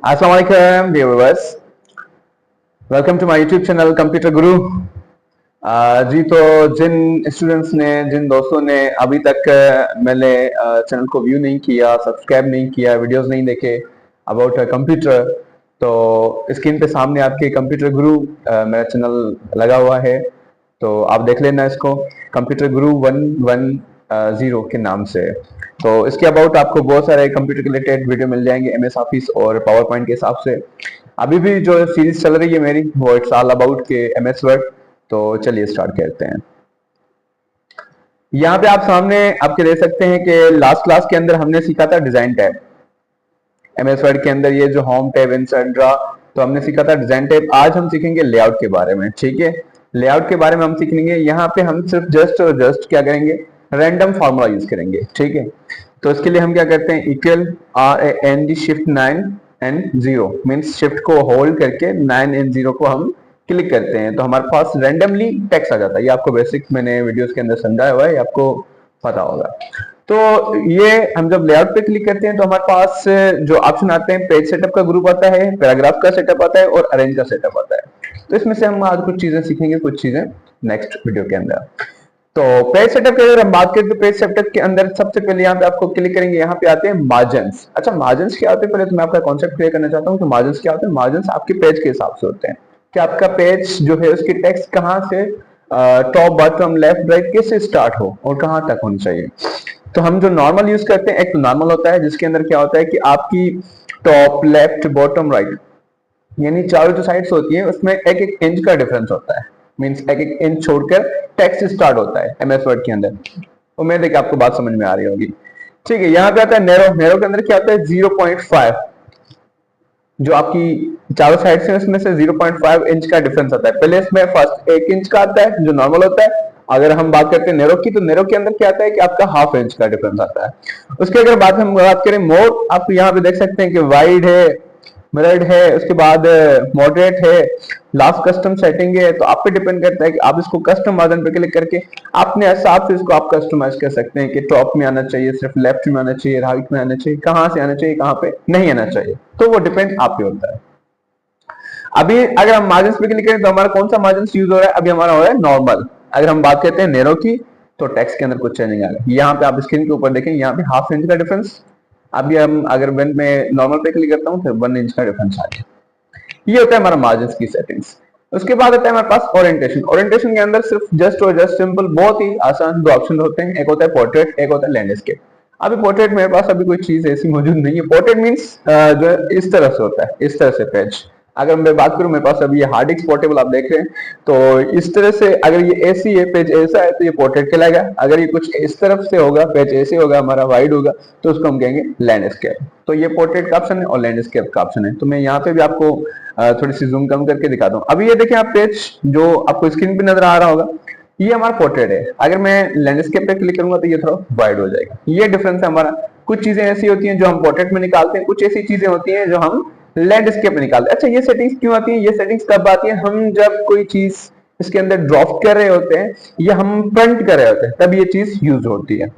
अस्सलाम वालेकुम dear viewers, welcome to my YouTube channel Computer Guru. जी तो जिन स्टूडेंट्स ने जिन दोस्तों ने अभी तक मेरे चैनल को व्यू नहीं किया, सब्सक्राइब नहीं किया, वीडियोस नहीं देखे अबाउट कंप्यूटर, तो स्क्रीन पे सामने आपके कंप्यूटर गुरु मेरा चैनल लगा हुआ है, तो आप देख लेना इसको, कंप्यूटर गुरु 110 के नाम से। तो इसके अबाउट आपको बहुत सारे कंप्यूटर के रिलेटेड वीडियो मिल जाएंगे, एमएस ऑफिस और पावर पॉइंट के हिसाब से। अभी भी जो सीरीज चल रही है मेरी वो इट्स ऑल अबाउट के एमएस वर्ड। तो चलिए स्टार्ट करते हैं। यहाँ पे आप सामने आपके देख सकते हैं कि लास्ट क्लास के अंदर हमने सीखा था डिजाइन टैब। एमएस वर्ड के अंदर ये जो होम टैब, इंसर्ट, ड्रा, तो हमने सीखा था डिजाइन टैब। आज हम सीखेंगे लेआउट के बारे में। ठीक है, लेआउट के बारे में हम सीखेंगे। यहाँ पे हम सिर्फ जस्ट और जस्ट क्या करेंगे, रैंडम फार्मूला यूज करेंगे। ठीक है, तो इसके लिए हम क्या करते हैं, equal RAND shift 9 and 0 means shift को होल्ड करके 9 एंड 0 को हम क्लिक करते हैं तो हमारे पास रैंडमली टेक्स्ट आ जाता है। ये आपको बेसिक मैंने वीडियोस के अंदर समझाया हुआ है, आपको पता होगा। तो ये हम जब लेआउट पे क्लिक करते हैं तो हमारे पास जो ऑप्शन आते हैं, पेज सेटअप का ग्रुप आता है, पैराग्राफ का सेटअप आता है और अरेंज का सेटअप आता है। तो इसमें से हम आज कुछ चीजें सीखेंगे, कुछ चीजें नेक्स्ट वीडियो के अंदर। तो पेज सेटअप की अगर हम बात करें तो पेज सेटअप के अंदर सबसे पहले यहाँ पे आपको क्लिक करेंगे, यहाँ पे आते हैं मार्जिन्स। अच्छा, मार्जिन्स क्या होते हैं, पहले तो मैं आपका कॉन्सेप्ट क्लियर करना चाहता हूँ कि मार्जिन्स क्या होते हैं। मार्जिन्स आपके पेज के हिसाब से होते हैं कि आपका पेज जो है उसकी टेक्स्ट कहाँ से टॉप, बॉटम, लेफ्ट, राइट कैसे स्टार्ट हो और कहाँ तक होनी चाहिए। तो हम जो नॉर्मल यूज करते हैं, एक नॉर्मल होता है जिसके अंदर क्या होता है कि आपकी टॉप, लेफ्ट, बॉटम, राइट यानी चारों जो साइड्स होती है उसमें एक एक इंच का डिफरेंस होता है। मींस एक एक इंच छोड़कर टेक्स्ट स्टार्ट होता है एमएस वर्ड के अंदर। उम्मीद है कि आपको बात समझ में आ रही होगी। ठीक है, यहाँ पे आता है नैरो। नैरो के अंदर क्या आता है, 0.5, जो आपकी चारों साइड से उसमें से 0.5 इंच का डिफरेंस आता है। पहले इसमें फर्स्ट 1 इंच का आता है जो नॉर्मल होता है। अगर हम बात करते हैं नैरो की, तो नैरो के अंदर क्या आता है कि आपका हाफ इंच का डिफरेंस आता है। उसके अगर हम बात करें मोड, आप यहाँ पे देख सकते हैं कि वाइड है, मिरर्ड है, उसके बाद मॉडरेट है, लास्ट कस्टम सेटिंग है। तो आप पे डिपेंड करता है कि आप इसको कस्टम वर्जन पे क्लिक करके अपने हिसाब से इसको आप कस्टमाइज कर सकते हैं कि टॉप में आना चाहिए, सिर्फ लेफ्ट में आना चाहिए, राइट में आना चाहिए, कहाँ से आना चाहिए, कहाँ पे नहीं आना चाहिए। तो वो डिपेंड आप पे होता है। अभी अगर हम मार्जिन पे क्लिक करें तो हमारा कौन सा मार्जिन यूज हो रहा है, अभी हमारा हो रहा है नॉर्मल। अगर हम बात करते हैं नैरो की तो टेक्स्ट के अंदर कुछ चेंजिंग आ रहा है। यहाँ पे आप स्क्रीन के ऊपर देखें, यहाँ पे हाफ इंच का डिफरेंस। अभी हम अगर वन में नॉर्मल पे क्लिक करता हूँ तो 1 इंच का डिफरेंस आ गया। ये होता है हमारा मार्जिन की सेटिंग्स। उसके बाद आता है हमारे पास ओरिएंटेशन। ओरिएंटेशन के अंदर सिर्फ जस्ट और जस्ट सिंपल, बहुत ही आसान दो ऑप्शन होते हैं, एक होता है पोर्ट्रेट, एक होता है लैंडस्केप। अभी पोर्ट्रेट मेरे पास अभी कोई चीज ऐसी मौजूद नहीं है। पोर्ट्रेट मींस जो इस तरह से होता है, इस तरह से पेज। अगर मैं बात करूं, मेरे पास अभी ये हार्ड डिस्क पोर्टेबल आप देख रहे हैं, तो इस तरह से अगर ये ऐसी है, पेज ऐसा है तो ये पोर्ट्रेट कहलाएगा। अगर ये कुछ इस तरफ से होगा, पेज ऐसे होगा, हमारा वाइड होगा, तो उसको हम कहेंगे लैंडस्केप। तो ये पोर्ट्रेट का ऑप्शन है और लैंडस्केप का ऑप्शन है। तो मैं यहाँ पे भी आपको थोड़ी सी जूम कम करके दिखाता हूँ। अभी ये देखें आप, पेज जो आपको स्क्रीन पे नजर आ रहा होगा, ये हमारा पोर्ट्रेट है। अगर मैं लैंडस्केप पे क्लिक करूंगा तो ये थोड़ा वाइड हो जाएगा। ये डिफरेंस है हमारा। कुछ चीजें ऐसी होती हैं जो हम पोर्ट्रेट में निकालते हैं, कुछ ऐसी चीजें होती हैं जो हम लैंडस्केप में निकालते हैं। अच्छा, ये सेटिंग्स क्यों आती है, ये सेटिंग्स कब आती है, हम जब कोई चीज इसके अंदर ड्रॉप कर रहे होते हैं या हम प्रिंट कर रहे होते हैं तब ये चीज यूज होती है।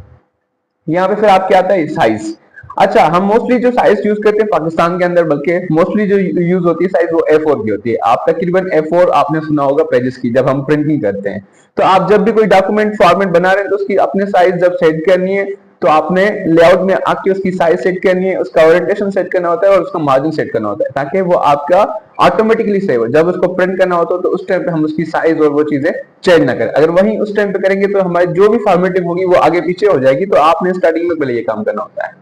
यहाँ पे फिर आपके आता है साइज। अच्छा, हम मोस्टली जो साइज यूज करते हैं पाकिस्तान के अंदर, बल्कि मोस्टली जो यूज होती है साइज वो A4 की होती है। आप तकरीबन A4 आपने सुना होगा पेजेस की, जब हम प्रिंटिंग करते हैं तो आप जब भी कोई डॉक्यूमेंट फॉर्मेट बना रहे हैं तो उसकी अपने साइज जब सेट करनी है तो आपने लेआउट में आके उसकी साइज सेट करनी है, उसका ओरिएंटेशन सेट करना होता है और उसका मार्जिन सेट करना होता है, ताकि वो आपका ऑटोमेटिकली सेव हो। जब उसको प्रिंट करना होता है तो उस टाइम पे हम उसकी साइज और वो चीजें चेंज ना करें। अगर वही उस टाइम पे करेंगे तो हमारी जो भी फॉर्मेटिंग होगी वो आगे पीछे हो जाएगी। तो आपने स्टार्टिंग में पहले ये काम करना होता है।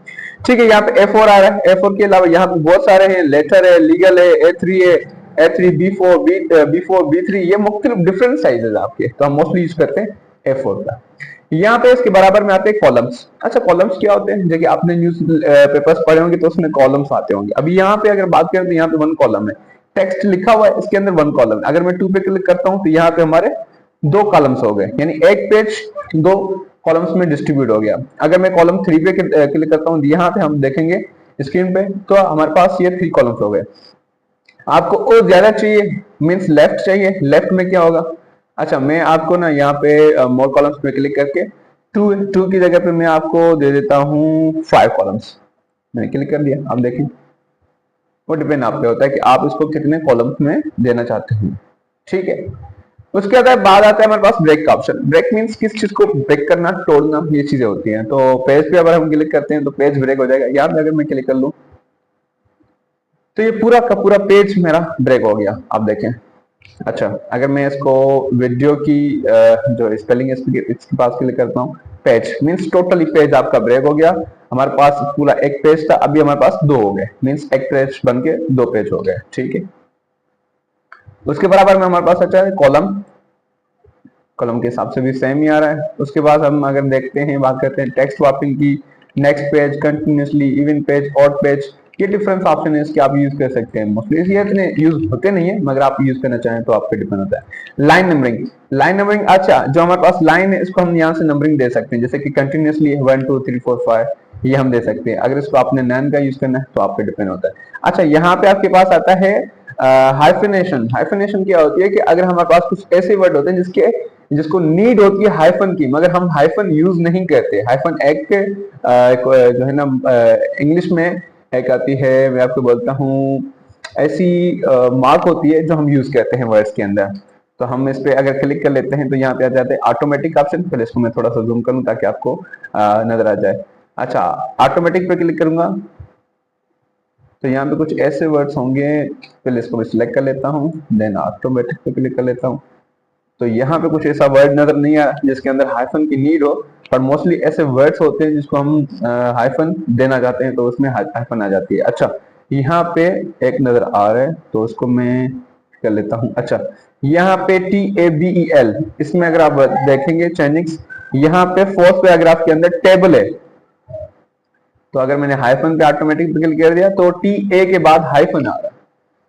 ठीक है, यहाँ पे A4 आ रहा है। A4 के अलावा यहाँ पे बहुत सारे हैं, लेटर है, लीगल है, A3 है, A3, B4, B3, ये मुख्तलिफ डिफरेंट साइजेस आपके। तो हम मोस्टली यूज करते हैं A4 का। यहाँ पे इसके बराबर में आते हैं कॉलम्स। अच्छा, कॉलम्स क्या होते हैं, जैसे आपने न्यूज पेपर्स पढ़े होंगे तो उसमें कॉलम्स आते होंगे। अभी यहाँ पे अगर बात करें तो यहाँ पे 1 कॉलम है, टेक्स्ट लिखा हुआ है, इसके अंदर 1 कॉलम है। अगर मैं 2 पे क्लिक करता हूँ तो यहाँ पे हमारे 2 कॉलम्स हो गए, यानी एक पेज 2 कॉलम्स में डिस्ट्रीब्यूट हो गया। अगर मैं कॉलम 3 पे क्लिक करता हूँ, यहाँ पे हम देखेंगे स्क्रीन पे तो हमारे पास ये 3 कॉलम्स हो गए। आपको और ज्यादा चाहिए, मींस लेफ्ट चाहिए, लेफ्ट में क्या होगा। अच्छा, मैं आपको ना यहाँ पे मोर कॉलम्स पे क्लिक करके टू की जगह पे मैं आपको दे देता हूँ 5 कॉलम्स। मैंने क्लिक कर दिया, आप देखें वो डिपेंड आप पे होता है कि आप इसको कितने कॉलम्स में देना चाहते हैं, ठीक है। उसके बाद आता है हमारे पास ब्रेक का ऑप्शन। ब्रेक मींस किस चीज को ब्रेक करना, तोड़ना, ये चीजें होती हैं। तो पेज पे अगर हम क्लिक करते हैं तो पेज ब्रेक हो जाएगा। यहाँ पे अगर मैं क्लिक कर लूं तो ये पूरा का पूरा पेज मेरा ब्रेक हो गया, आप देखें। अच्छा, अगर मैं इसको वीडियो की जो स्पेलिंग है इसके पास क्लिक करता हूँ, पेज मींस टोटली पेज आपका ब्रेक हो गया। हमारे पास पूरा एक पेज था, अभी हमारे पास दो हो गए, मींस एक पेज बन के दो पेज हो गए, ठीक है। उसके बराबर में हमारे पास अच्छा है कॉलम। कॉलम के हिसाब से भी सेम ही आ रहा है। उसके बाद हम अगर देखते हैं, बात करते हैं टेक्स्ट स्वैपिंग की, next page, continuously, even page, odd page, ये डिफरेंस ऑप्शन है, इसके आप यूज कर सकते हैं। मोस्टली ये इतने यूज होते नहीं है, मगर आप यूज करना चाहें तो आप पे डिपेंड होता है। लाइन नंबरिंग, लाइन नंबरिंग, अच्छा जो हमारे पास लाइन है इसको हम यहाँ से नंबरिंग दे सकते हैं, जैसे कि कंटिन्यूसली 1 2 3 4 5 ये हम दे सकते हैं। अगर इसको आपने नैन का यूज करना है तो आप पे डिपेंड होता है। अच्छा, यहाँ पे आपके पास आता है हाइफिनेशन। हाइफिनेशन क्या होती है कि अगर हमारे पास कुछ ऐसे वर्ड होते हैं जिसको नीड होती है हाइफन की, मगर हम हाइफन यूज नहीं करते। हाइफन एक जो है ना इंग्लिश में एक आती है, मैं आपको बोलता हूँ, ऐसी मार्क होती है जो हम यूज करते हैं वर्ड्स के अंदर। तो हम इस पे अगर क्लिक कर लेते हैं तो यहाँ पे आ जाते हैं ऑटोमेटिक ऑप्शन। पहले इसको मैं थोड़ा सा जूम करूँ ताकि आपको नजर आ जाए। अच्छा, ऑटोमेटिक पे क्लिक करूंगा तो यहाँ पे कुछ ऐसे वर्ड्स होंगे, पहले इसको मैं सिलेक्ट कर लेता हूँ, देन ऑटोमेटिक पे क्लिक कर लेता हूँ। तो यहाँ पे कुछ ऐसा वर्ड नजर नहीं आ रहा जिसके अंदर हाइफन की नीड हो, पर मोस्टली ऐसे वर्ड्स होते हैं जिसको हम हाइफन देना चाहते हैं तो उसमें हाइफन आ जाती है। अच्छा, यहाँ पे एक नजर आ रहा है तो उसको मैं कर लेता हूँ। अच्छा, यहाँ पे TABEL, इसमें अगर आप देखेंगे चेनिक्स, यहाँ पे फोर्थ पैराग्राफ के अंदर टेबल है। तो अगर मैंने हाइफन पे ऑटोमेटिक क्लिक कर दिया तो TA के बाद हाइफन आ रहा है।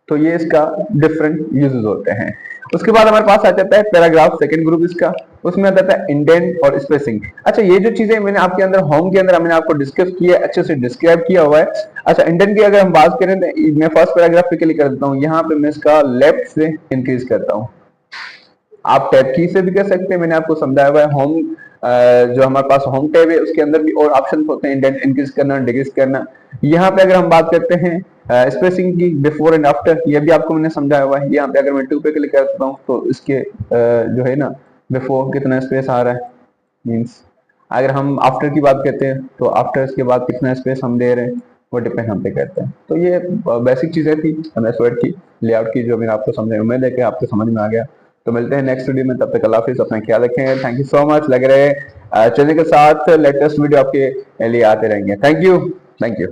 तो ये इसका डिफरेंट यूजेस होते हैं। उसके बाद हमारे पास आ जाता है पैराग्राफ, सेकंड ग्रुप इसका, उसमें आ जाता है इंडेंट और स्पेसिंग। अच्छा, ये जो चीजें मैंने आपके अंदर होम के अंदर मैंने आपको डिस्कस किया, अच्छे से डिस्क्राइब किया हुआ है। अच्छा, इंडेंट की अगर हम बात करें तो मैं फर्स्ट पैराग्राफ पे क्लिक कर देता हूँ, यहाँ पे मैं इसका लेफ्ट से इंक्रीज करता हूँ। आप टैब की से भी कर सकते हैं, मैंने आपको समझाया हुआ है। होम जो हमारे पास होम टैब है उसके अंदर भी और ऑप्शन होते हैं, इंडेंट इंक्रीज करना, डिक्रीज करना। यहाँ पे अगर हम बात करते हैं स्पेसिंग की, बिफोर एंड आफ्टर, ये भी आपको मैंने समझाया हुआ है। यहाँ पे अगर मैं 2 पे क्लिक करता हूँ तो इसके जो है ना बिफोर कितना स्पेस आ रहा है, मीन्स अगर हम आफ्टर की बात करते हैं तो आफ्टर के बाद कितना स्पेस हम दे रहे हैं, वो डिपेंड हम पे करते हैं। तो ये बेसिक चीजें थी एमएस वर्ड की लेआउट की, जो मैंने आपको समझाई। उम्मीद है कि आपको समझ में आ गया। तो मिलते हैं नेक्स्ट वीडियो में, तब तक अल्लाह हाफिज़, अपना ख्याल रखें। Thank you so much. लग रहे चैनल के साथ लेटेस्ट वीडियो आपके लिए आते रहेंगे। Thank you, thank you.